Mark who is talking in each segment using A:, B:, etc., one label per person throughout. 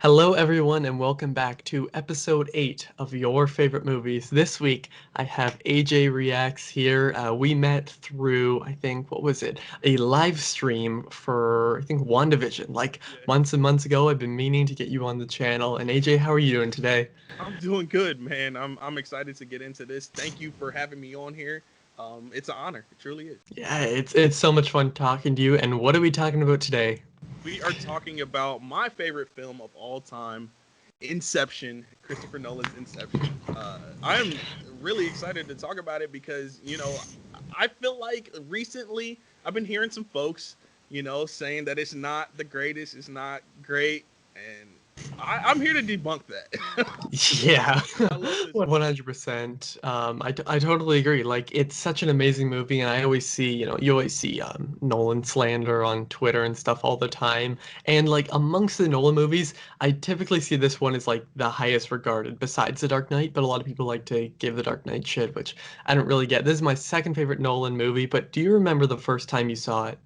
A: Hello, everyone, and welcome back to episode 8 of Your Favorite Movies. This week, I have AJ Reacts here. We met through, I think, what was it? A live stream for, I think, WandaVision. Like
B: Yeah,
A: months and months ago, I've been meaning to get you on the channel. And AJ, how are you doing today?
B: I'm doing good, man. I'm excited to get into this. Thank you for having me on here. It's an honor. It truly is.
A: Yeah, it's so much fun talking to you. And what are we talking about today?
B: We are talking about my favorite film of all time, Inception, Christopher Nolan's Inception. I am really excited to talk about it because I feel like recently I've been hearing some folks, saying that it's not the greatest, it's not great, and I'm here to debunk that.
A: Yeah,
B: I love this movie.
A: 100%. I totally agree. Like, it's such an amazing movie, and I always see, you always see Nolan slander on Twitter and stuff all the time. And like amongst the Nolan movies, I typically see this one as like the highest regarded besides The Dark Knight, but a lot of people like to give The Dark Knight shit, which I don't really get. This is my second favorite Nolan movie, but do you remember the first time you saw it?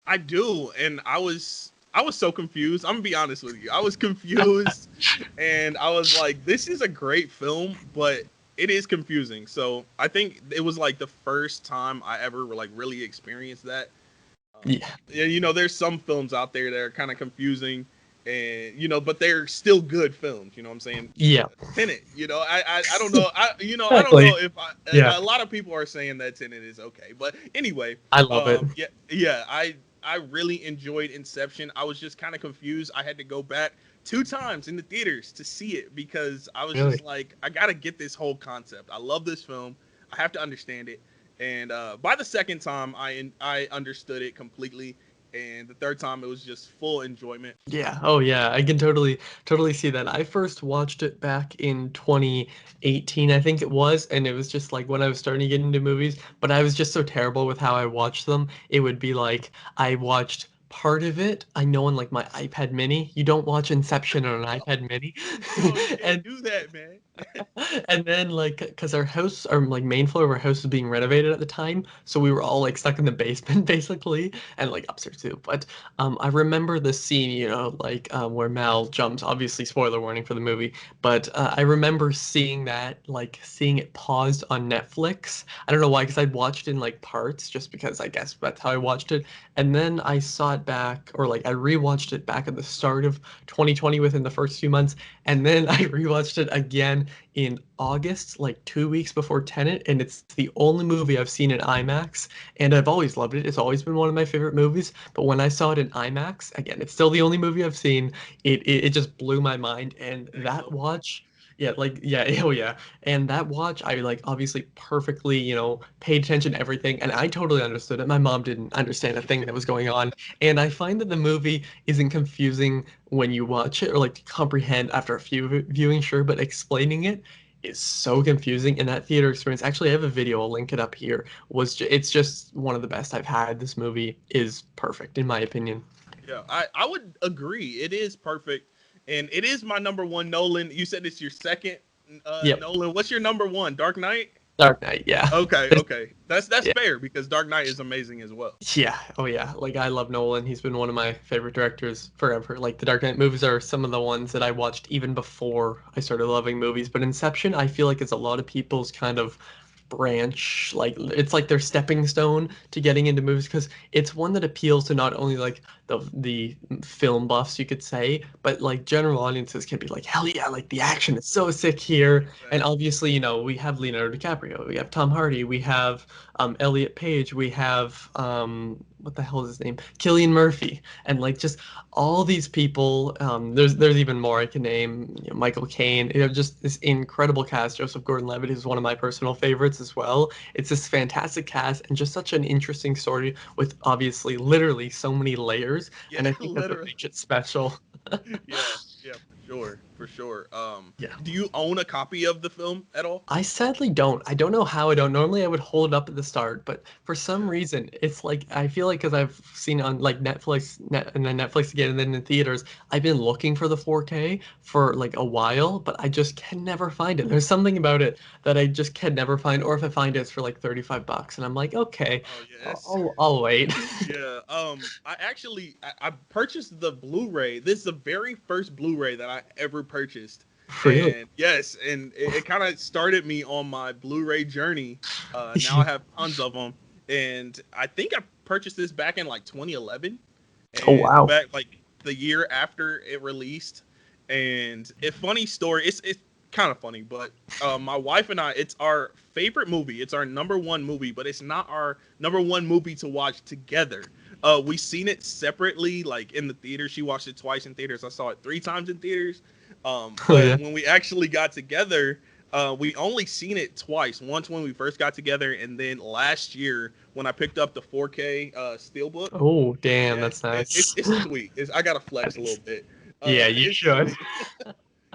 B: I do, and I was so confused. I'm gonna be honest with you. I was confused, and I was like, "This is a great film, but it is confusing." So I think it was like the first time I ever like really experienced that.
A: Yeah,
B: Yeah, there's some films out there that are kind of confusing, and but they're still good films. You know what I'm saying?
A: yeah,
B: Tenet. I don't know. I don't
A: exactly.
B: know if
A: Yeah,
B: a lot of people are saying that Tenet is okay, but anyway,
A: I love it.
B: yeah, yeah. I really enjoyed Inception. I was just kind of confused. I had to go back 2 times in the theaters to see it because I was just
A: Really.
B: like, I gotta get this whole concept. I love this film. I have to understand it. And by the second time, I understood it completely. And the third time, it was just full enjoyment.
A: Yeah. Oh, yeah. I can totally see that. I first watched it back in 2018, I think it was, and it was just like when I was starting to get into movies, but I was just so terrible with how I watched them. It would be like I watched part of it. I know on like my iPad mini, you don't watch Inception on an iPad mini.
B: No, you can't
A: And
B: do that, man.
A: and then like because our house our like main floor of our house was being renovated at the time, so we were all like stuck in the basement basically, and like upstairs too. But I remember the scene, like where Mal jumps, obviously spoiler warning for the movie, but I remember seeing it paused on Netflix. I don't know why, because I'd watched it in like parts just because I guess that's how I watched it. And then I saw it back, or like I rewatched it back at the start of 2020 within the first few months, and then I rewatched it again in August, like 2 weeks before Tenet, and it's the only movie I've seen in IMAX, and I've always loved it. It's always been one of my favorite movies, but when I saw it in IMAX, again, it's still the only movie I've seen. It just blew my mind, and that
B: Excellent.
A: watch, yeah, like yeah, oh yeah, and that watch, I like obviously perfectly, paid attention to everything, and I totally understood it. My mom didn't understand a thing that was going on, and I find that the movie isn't confusing when you watch it or like comprehend after a few viewing, sure, but explaining it is so confusing in that theater experience. Actually, I have a video, I'll link it up here. It's just one of the best I've had. This movie is perfect in my opinion.
B: Yeah, I would agree. It is perfect, and it is my number one Nolan. You said it's your second
A: Yep.
B: Nolan. What's your number one? Dark Knight.
A: Dark Knight, yeah.
B: Okay,
A: This-
B: okay. That's
A: yeah.
B: fair because Dark Knight is amazing as well.
A: Yeah, oh yeah. Like I love Nolan. He's been one of my favorite directors forever. Like the Dark Knight movies are some of the ones that I watched even before I started loving movies. But Inception, I feel like it's a lot of people's kind of branch, like it's like their stepping stone to getting into movies, because it's one that appeals to not only like the film buffs, you could say, but like general audiences can be like, hell yeah, like the action is so sick here. And
B: Exactly.
A: obviously, we have Leonardo DiCaprio, we have Tom Hardy, we have Elliot Page, we have what the hell is his name, Killian Murphy, and like just all these people. There's even more I can name. Michael Caine. You have just this incredible cast. Joseph Gordon-Levitt is one of my personal favorites as well. It's this fantastic cast and just such an interesting story with obviously literally so many layers,
B: Yeah,
A: and I think that's what
B: literally.
A: makes it special.
B: Yeah, yeah, for sure, for sure.
A: Yeah.
B: Do you own a copy of the film at all?
A: I sadly don't. I don't know how I don't. Normally I would hold it up at the start, but for some
B: Yeah.
A: reason it's like I feel like because I've seen it on like and then Netflix again and then in theaters, I've been looking for the 4K for like a while, but I just can never find it. There's something about it that I just can never find, or if I find it, it's for like $35, and I'm like, okay,
B: Oh yes.
A: I'll wait.
B: Yeah. I purchased the Blu-ray. This is the very first Blu-ray that I ever purchased.
A: Really?
B: And yes, and it kind of started me on my Blu-ray journey. Now I have tons of them, and I think I purchased this back in like 2011,
A: Oh
B: and
A: wow.
B: back like the year after it released. And a funny story. It's kind of funny, but my wife and I, it's our favorite movie. It's our number one movie, but it's not our number one movie to watch together. We seen it separately, like in the theater. She watched it twice in theaters. I saw it 3 times in theaters.
A: Oh
B: But
A: yeah.
B: when we actually got together, we only seen it twice. Once when we first got together, and then last year when I picked up the 4K Steelbook.
A: Oh damn,
B: Yeah,
A: that's nice.
B: it's sweet. I gotta flex a little
A: Nice.
B: bit.
A: Yeah, you
B: It's
A: should.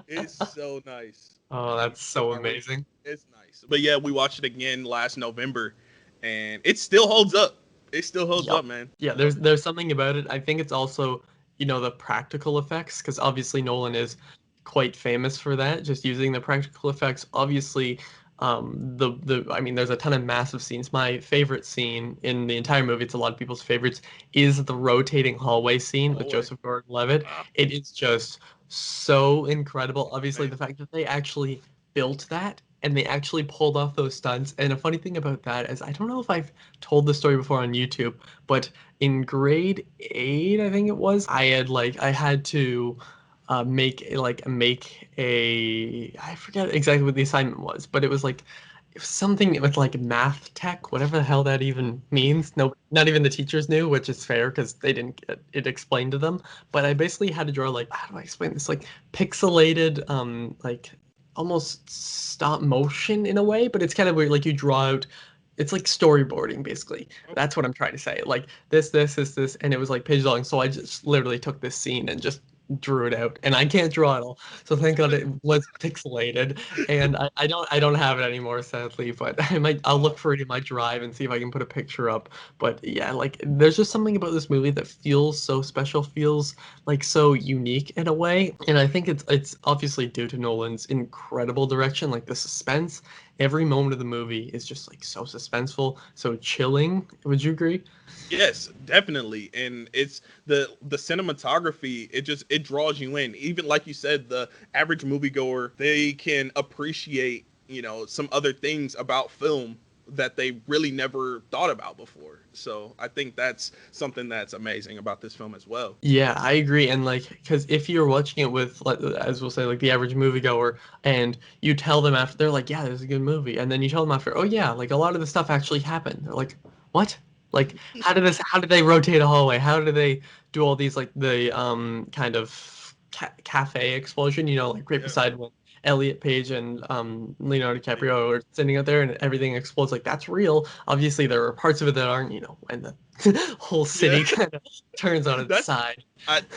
B: it's so nice.
A: Oh, that's so
B: I really,
A: amazing.
B: it's nice. But yeah, we watched it again last November, and it still holds up. It still holds
A: Yep.
B: up, man.
A: Yeah,
B: So
A: there's something about it. I think it's also, the practical effects, because obviously Nolan is quite famous for that, just using the practical effects. Obviously, the I mean, there's a ton of massive scenes. My favorite scene in the entire movie, it's a lot of people's favorites, is the rotating hallway scene with
B: hallway.
A: Joseph Gordon-Levitt.
B: Ah,
A: It is just so incredible. Obviously, the
B: amazing.
A: fact that they actually built that and they actually pulled off those stunts. And a funny thing about that is, I don't know if I've told the story before on YouTube, but in grade 8, I think it was, I had to make a, I forget exactly what the assignment was, but it was like something with like math tech, whatever the hell that even means. No, not even the teachers knew, which is fair because they didn't get it explained to them. But I basically had to draw, like, how do I explain this? Like pixelated, like almost stop motion in a way, but it's kind of weird. Like you draw out, it's like storyboarding basically.
B: Okay.
A: That's what I'm trying to say. Like this, and it was like page long. So I just literally took this scene and just drew it out, and I can't draw it all. So thank God it was pixelated, and I don't have it anymore, sadly. But I'll
B: Oh,
A: look for it in my drive and see if I can put a picture up. But yeah, like there's just something about this movie that feels so special, feels like so unique in a way. And I think it's obviously due to Nolan's incredible direction, like the suspense. Every moment of the movie is just like so suspenseful, so chilling. Would you agree?
B: yes, definitely. And it's the cinematography, it draws you in. Even like you said, the average moviegoer, they can appreciate, some other things about film that they really never thought about before. So I think that's something that's amazing about this film as well.
A: Yeah, I agree. And like, because if you're watching it with, like, as we'll say, like the average moviegoer, and you tell them after, they're like, yeah, this is a good movie. And then you tell them after, oh, yeah, like a lot of the stuff actually happened. They're like, what? Like, how did they rotate a hallway? How did they do all these, like, the kind of cafe explosion, like right
B: Yeah.
A: beside when Elliot Page and Leonardo DiCaprio are sitting out there and everything explodes? Like, that's real. Obviously, there are parts of it that aren't, when the whole
B: Yeah.
A: city kind of turns on its
B: That's
A: side.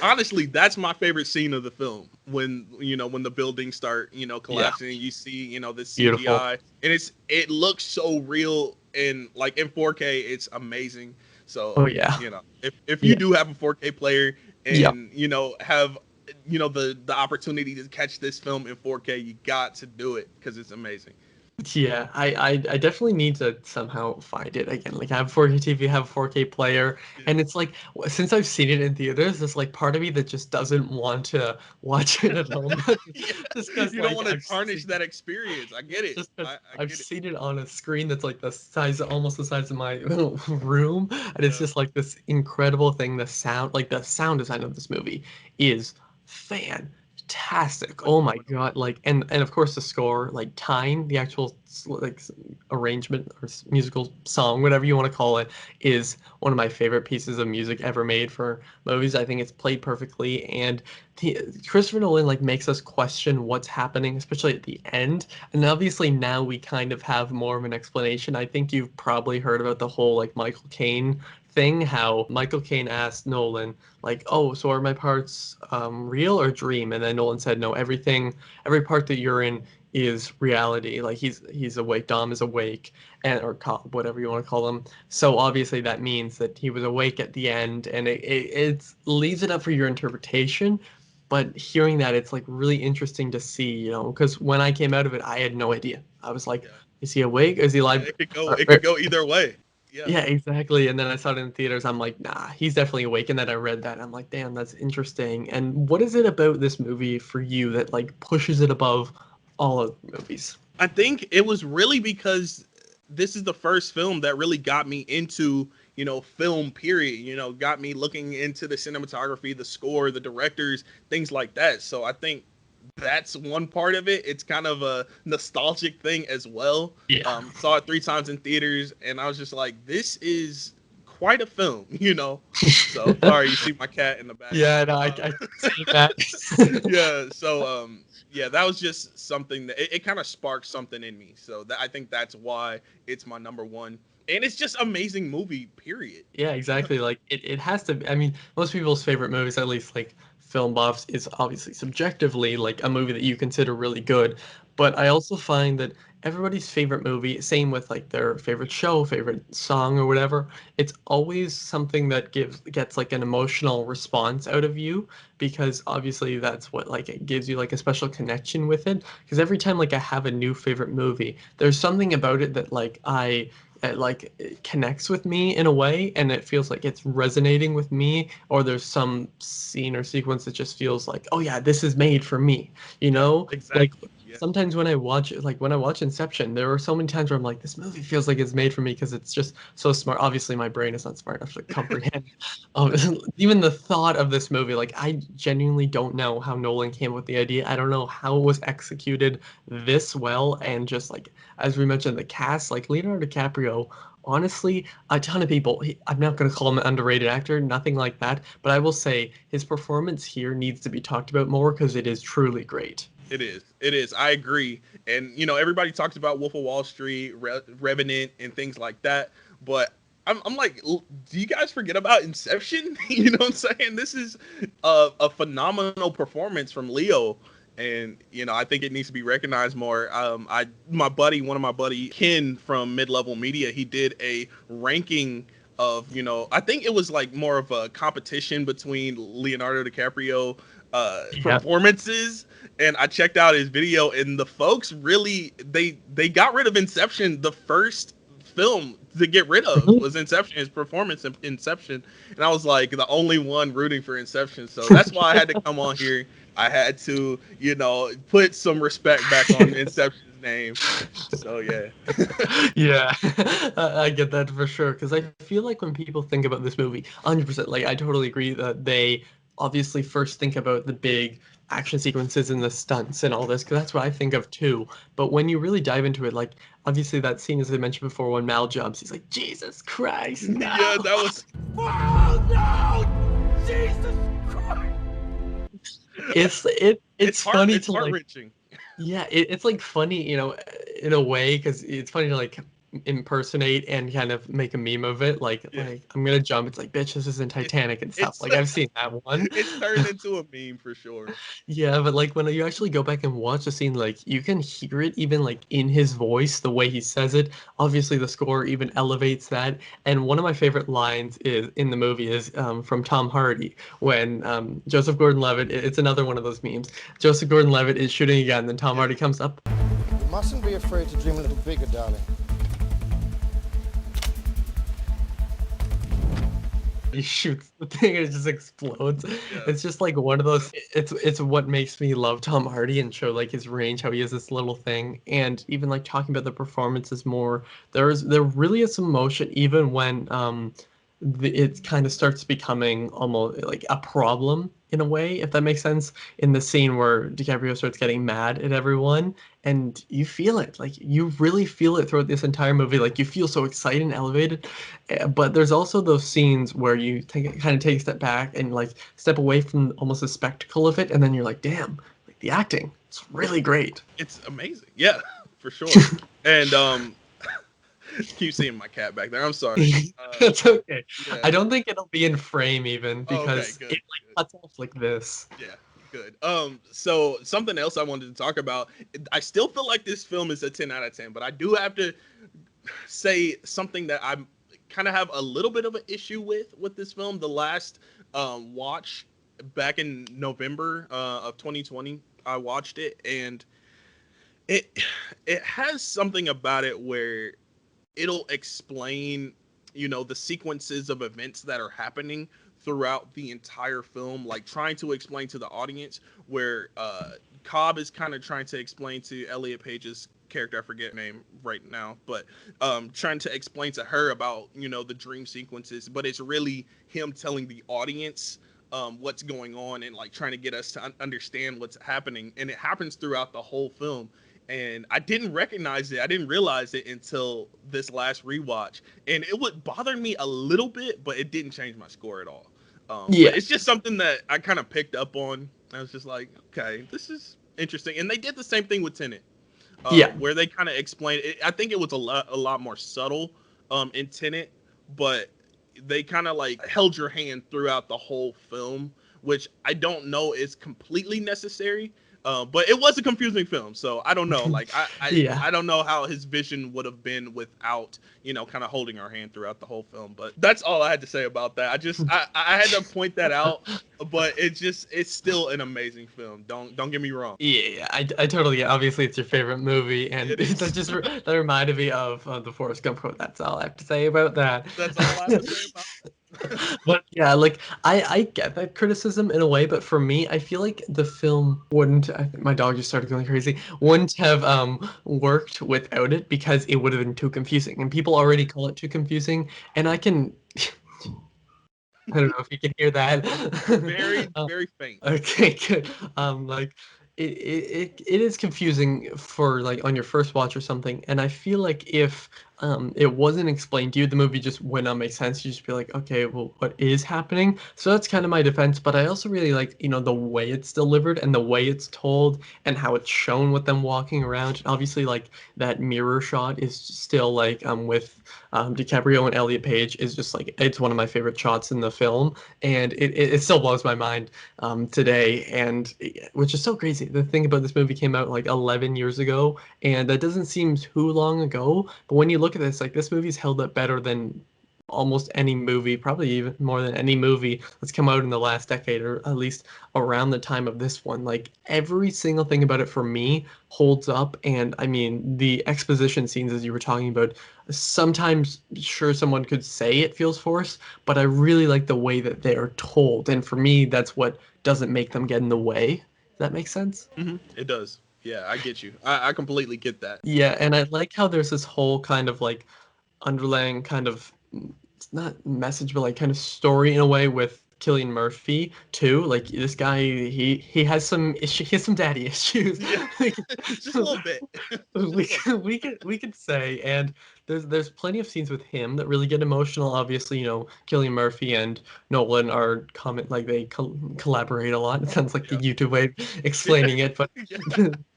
B: honestly, that's my favorite scene of the film, when when the buildings start
A: Yeah,
B: collapsing, and you see this
A: beautiful.
B: CGI, and it looks so real, and like in 4K it's amazing. So
A: Oh yeah,
B: if you
A: yeah,
B: do have a 4K player,
A: yeah.
B: and have the opportunity to catch this film in 4K, you got to do it because it's amazing.
A: Yeah, I definitely need to somehow find it again. Like I have 4K TV, have a 4K player,
B: Yeah.
A: and it's like since I've seen it in theaters, there's like part of me that just doesn't want to watch it at home.
B: Yeah.
A: Just because
B: You don't
A: like
B: want to
A: I've
B: tarnish
A: seen
B: that experience. I get it.
A: just because
B: I
A: I've
B: get it.
A: seen it on a screen that's like the size, almost the size of my room, and it's
B: Yeah.
A: just like this incredible thing. The sound design of this movie is fantastic. Oh my
B: Phenomenal.
A: God! Like, and of course the score, like Time, the actual arrangement or musical song, whatever you want to call it, is one of my favorite pieces of music ever made for movies. I think it's played perfectly, and Christopher Nolan like makes us question what's happening, especially at the end. And obviously now we kind of have more of an explanation. I think you've probably heard about the whole like Michael Caine thing how Michael Caine asked Nolan, like, oh, so are my parts real or dream? And then Nolan said, no, every part that you're in is reality. Like he's awake, Dom is awake, and whatever you want to call him. So obviously that means that he was awake at the end, and it leaves it up for your interpretation. But hearing that, it's like really interesting to see, because when I came out of it, I had no idea. I was like,
B: Yeah.
A: is he awake? Is he
B: Yeah,
A: alive?
B: it could go either way. Yeah.
A: Yeah, exactly. And then I saw it in theaters. I'm like, nah, he's definitely awake. And then I read that. I'm like, damn, that's interesting. And what is it about this movie for you that like pushes it above all of the movies?
B: I think it was really because this is the first film that really got me into, film period, got me looking into the cinematography, the score, the directors, things like that. So I think that's one part of it. It's kind of a nostalgic thing as well.
A: Yeah.
B: Saw it 3 times in theaters, and I was just like, this is quite a film, So sorry, you see my cat in the back.
A: Yeah, no, I see that.
B: Yeah. So yeah, that was just something that it kind of sparked something in me. So I think that's why it's my number one. And it's just amazing movie, period.
A: Yeah, exactly. Like it has to. I mean, most people's favorite movies, at least like film buffs, is obviously subjectively like a movie that you consider really good. But I also find that everybody's favorite movie, same with like their favorite show, favorite song or whatever, it's always something that gets like an emotional response out of you because obviously that's what like it gives you like a special connection with it. Because every time like I have a new favorite movie, there's something about it that like it connects with me in a way and it feels like it's resonating with me, or there's some scene or sequence that just feels like, oh yeah, this is made for me, like
B: Exactly. Yeah.
A: sometimes when I watch Inception, there are so many times where I'm like, this movie feels like it's made for me because it's just so smart. Obviously my brain is not smart enough to comprehend um, even the thought of this movie. Like I genuinely don't know how Nolan came up with the idea. I don't know how it was executed this well, and just like as we mentioned, the cast, like Leonardo DiCaprio, honestly, a ton of people. I'm not going to call him an underrated actor, nothing like that, but I will say his performance here needs to be talked about more because it is truly great.
B: It is. It is. I agree. And everybody talks about Wolf of Wall Street, Revenant, and things like that. But I'm like, do you guys forget about Inception? You know what I'm saying? This is a phenomenal performance from Leo, and I think it needs to be recognized more. One of my buddy Ken from Mid Level Media, he did a ranking of I think it was like more of a competition between Leonardo DiCaprio
A: Yep.
B: performances, and I checked out his video, and the folks really they got rid of Inception. The first film to get rid of was Inception, his performance in Inception, and I was like the only one rooting for Inception. So that's why I had to come on here. I had to put some respect back on Inception's name. So yeah.
A: Yeah, I get that for sure. Because I feel like when people think about this movie, 100%, like I totally agree that they obviously first think about the big action sequences and the stunts and all this, because that's what I think of too. But when you really dive into it, like obviously that scene, as I mentioned before, when Mal jumps, he's like, Jesus Christ, no!
B: Yeah, that was.
C: Oh no! Jesus Christ!
A: It's funny
B: It's
A: to
B: heart
A: like,
B: wrenching.
A: yeah, it's like funny, in a way, because it's funny to like impersonate and kind of make a meme of it.
B: Yeah.
A: Like I'm gonna jump. It's like, bitch, this isn't Titanic and stuff.
B: It's
A: Like I've seen that one.
B: it's turned into a meme for sure.
A: Yeah, but like when you actually go back and watch the scene, like you can hear it even like in his voice, the way he says it. Obviously, the score even elevates that. And one of my favorite lines is in the movie is from Tom Hardy when Joseph Gordon-Levitt. It's another one of those memes. Joseph Gordon-Levitt is shooting again, then Tom Hardy comes up.
C: You mustn't be afraid to dream a little bigger, darling.
A: He shoots the thing and it just explodes.
B: Yeah.
A: It's just like one of those. It's what makes me love Tom Hardy and show like his range, how he has this little thing, and even like talking about the performances more. There really is some emotion even when it kind of starts becoming almost like a problem in a way, if that makes sense, in the scene where DiCaprio starts getting mad at everyone, and you feel it, like you really feel it throughout this entire movie, like you feel so excited and elevated. But there's also those scenes where you kind of take a step back and like step away from almost the spectacle of it, and then you're like, damn, like the acting, it's really great.
B: It's amazing. Yeah, for sure. And Keep seeing my cat back there. I'm sorry.
A: It's okay.
B: Yeah.
A: I don't think it'll be in frame even
B: Oh, okay,
A: because
B: good.
A: it like cuts off like this.
B: Yeah, good. So something else I wanted to talk about. I still feel like this film is a 10 out of 10, but I do have to say something that I kind of have a little bit of an issue with this film. The last watch back in November of 2020, I watched it, and it it has something about it where it'll explain, the sequences of events that are happening throughout the entire film, like trying to explain to the audience where Cobb is kind of trying to explain to Elliot Page's character, I forget her name right now, but trying to explain to her about, the dream sequences, but it's really him telling the audience what's going on and like trying to get us to understand what's happening. And it happens throughout the whole film. And I didn't recognize it. I didn't realize it until this last rewatch. And it would bother me a little bit, but it didn't change my score at all.
A: Yeah.
B: But it's just something that I kind of picked up on. I was just like, okay, this is interesting. And they did the same thing with Tenet. Where they kind of explained it. I think it was a lot more subtle in Tenet, but they kind of like held your hand throughout the whole film, which I don't know is completely necessary. But it was a confusing film, so I don't know. Like I don't know how his vision would have been without, kind of holding our hand throughout the whole film. But that's all I had to say about that. I had to point that out, but it's still an amazing film. Don't get me wrong.
A: Yeah, I totally get. Obviously, it's your favorite movie, and that reminded me of the Forrest Gump quote. That's all I have to say about that.
B: That's all I have to say about it.
A: But yeah, like I get that criticism in a way, but for me, I feel like the film wouldn't. I think my dog just started going crazy. Wouldn't have worked without it because it would have been too confusing, and people already call it too confusing. And I can. I don't know if you can hear that.
B: Very, very faint.
A: Okay, good. Like it is confusing for like on your first watch or something, and I feel like if it wasn't explained to you, the movie just would not make sense. You just be like, okay, well, what is happening? So that's kind of my defense. But I also really like, the way it's delivered and the way it's told and how it's shown with them walking around. And obviously, like that mirror shot is still like with DiCaprio and Elliot Page is just like it's one of my favorite shots in the film, and it still blows my mind today, and which is so crazy. The thing about this movie came out like 11 years ago, and that doesn't seem too long ago. But when you look at this, like this movie's held up better than almost any movie, probably even more than any movie that's come out in the last decade, or at least around the time of this one. Like every single thing about it for me holds up. And I mean, the exposition scenes, as you were talking about, sometimes sure someone could say it feels forced, but I really like the way that they're told. And for me, that's what doesn't make them get in the way. Does that make sense?
B: Mm-hmm. It does. Yeah, I get you. I completely get that.
A: Yeah, and I like how there's this whole kind of like underlying kind of, it's not message, but like kind of story in a way with Cillian Murphy too. Like this guy, he has some issue, he has some daddy issues.
B: Yeah. Just a little bit.
A: we could say, and there's plenty of scenes with him that really get emotional. Obviously, Cillian Murphy and Nolan are like they collaborate a lot. It sounds like the YouTube way of explaining it, but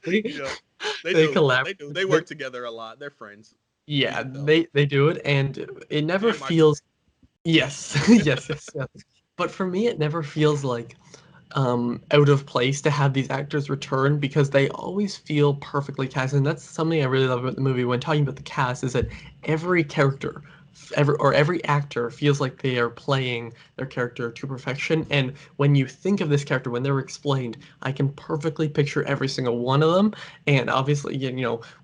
B: They
A: collaborate.
B: do. They work together a lot. They're friends.
A: Yeah, they do it, and it never feels. Yes, yes. But for me, it never feels like out of place to have these actors return because they always feel perfectly cast. And that's something I really love about the movie when talking about the cast is that every character, every actor feels like they are playing their character to perfection. And when you think of this character, when they're explained, I can perfectly picture every single one of them. And obviously,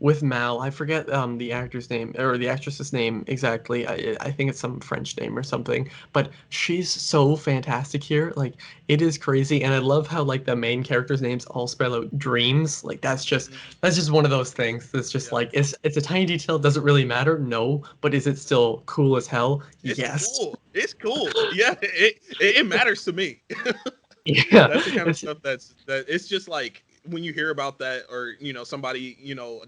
A: with Mal, I forget the actor's name or the actress's name exactly. I think it's some French name or something, but she's so fantastic here. Like it is crazy. And I love how like the main character's names all spell out dreams. Like that's just one of those things that's just like it's a tiny detail. It doesn't really matter. No, but is it still cool as hell? Yes.
B: Cool. It's cool. Yeah, it matters to me.
A: Yeah.
B: That's the kind of stuff that it's just like when you hear about that or somebody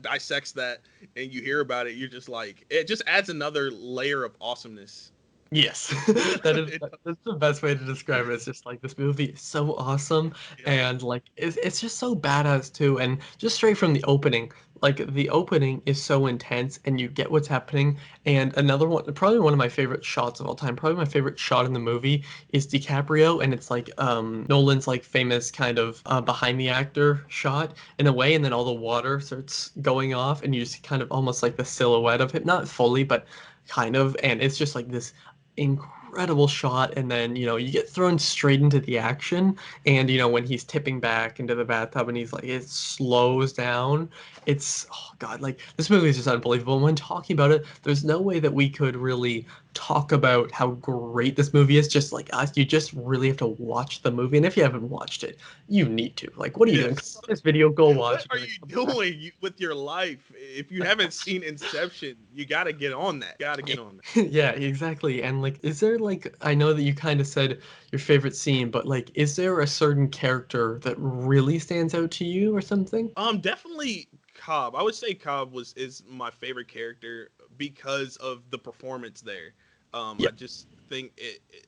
B: dissects that and you hear about it, you're just like it just adds another layer of awesomeness
A: Yes, that's the best way to describe it. It's just like this movie is so awesome,
B: Yeah.
A: and like it's just so badass too. And just straight from the opening, like the opening is so intense, and you get what's happening. And another one, probably one of my favorite shots of all time, probably my favorite shot in the movie is DiCaprio, and it's like Nolan's like famous kind of behind the actor shot in a way, and then all the water starts going off, and you see kind of almost like the silhouette of him, not fully, but kind of, and it's just like this incredible shot. And then you get thrown straight into the action, and when he's tipping back into the bathtub and he's like, it slows down. It's, oh god, like this movie is just unbelievable. When talking about it, there's no way that we could really talk about how great this movie is just like us. You just really have to watch the movie, and if you haven't watched it, you need to. Like, what are you doing?
B: Yes.
A: This video, go watch
B: What are
A: it.
B: you doing with your life? If you haven't seen Inception, you got to get on that. Got to get on that.
A: Yeah, exactly. And like, is there like, I know that you kind of said your favorite scene, but like, is there a certain character that really stands out to you or something?
B: Definitely Cobb. I would say Cobb is my favorite character because of the performance there.
A: Yeah.
B: I just think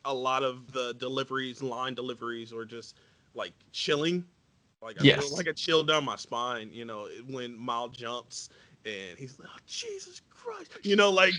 B: a lot of the line deliveries, or just like chilling. Like I
A: Yes.
B: feel like a chill down my spine, when Mal jumps and he's like, "Oh, Jesus Christ," like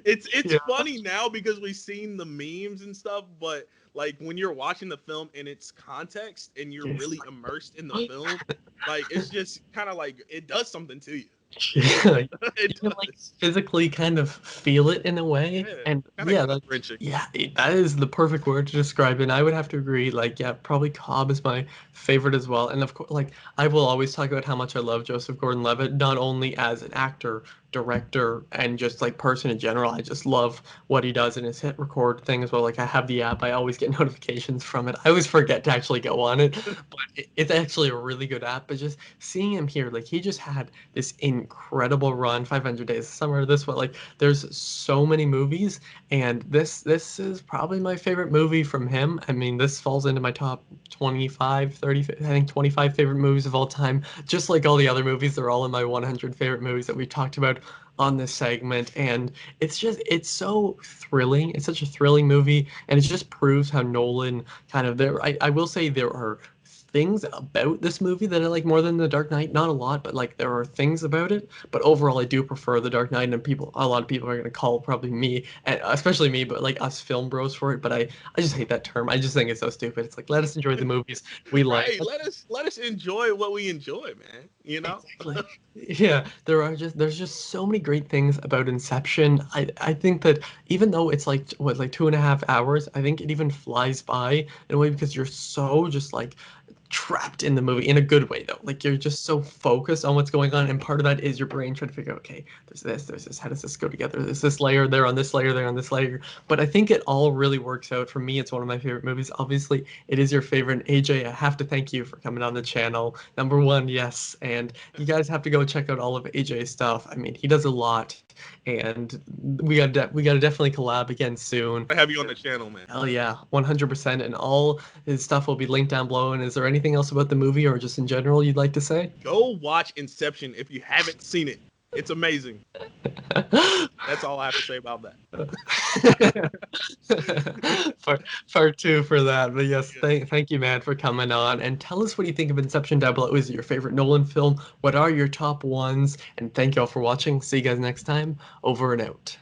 B: it's
A: Yeah.
B: funny now because we've seen the memes and stuff, but like when you're watching the film in its context and you're
A: Yes.
B: really immersed in the film, like it's just kind of like it does something to you.
A: Yeah, you
B: It
A: can
B: does.
A: like physically kind of feel it in a way,
B: Yeah,
A: and
B: kinda
A: yeah,
B: gut-wrenching.
A: that is the perfect word to describe it. And I would have to agree. Like, yeah, probably Cobb is my favorite as well. And of course, like I will always talk about how much I love Joseph Gordon-Levitt, not only as an actor, director, and just like person in general. I just love what he does in his hit record thing as well. Like I have the app, I always get notifications from it. I always forget to actually go on it, but it's actually a really good app. But just seeing him here, like he just had this incredible run, 500 Days of Summer, this one, like there's so many movies, and this is probably my favorite movie from him. I mean, this falls into my top 25, 30, I think 25 favorite movies of all time. Just like all the other movies, they're all in my 100 favorite movies that we talked about on this segment. And it's so thrilling. It's such a thrilling movie, and it just proves how Nolan kind of there. I will say there are things about this movie that I like more than The Dark Knight. Not a lot, but like there are things about it. But overall, I do prefer The Dark Knight, and a lot of people are gonna call probably me, and especially me, but like us film bros for it. But I just hate that term. I just think it's so stupid. It's like, let us enjoy the movies we like.
B: Right. Let us enjoy what we enjoy, man.
A: Exactly. Yeah, there's just so many great things about Inception. I think that even though it's like what, like 2.5 hours, I think it even flies by in a way because you're so just like trapped in the movie in a good way though. Like you're just so focused on what's going on, and part of that is your brain trying to figure out, okay, there's this, how does this go together? There's this layer there on this layer there on this layer. But I think it all really works out. For me, it's one of my favorite movies. Obviously, it is your favorite. AJ, I have to thank you for coming on the channel. Number one, yes. And you guys have to go check out all of AJ's stuff. I mean, he does a lot, and we gotta definitely collab again soon.
B: I have you on the channel, man.
A: Hell yeah, 100%. And all his stuff will be linked down below. And is there anything else about the movie or just in general you'd like to say?
B: Go watch Inception if you haven't seen it. It's amazing. That's all I have to say about that.
A: Part two for that. But yes, thank you, man, for coming on. And tell us what you think of Inception down below. Is it your favorite Nolan film? What are your top ones? And thank you all for watching. See you guys next time. Over and out.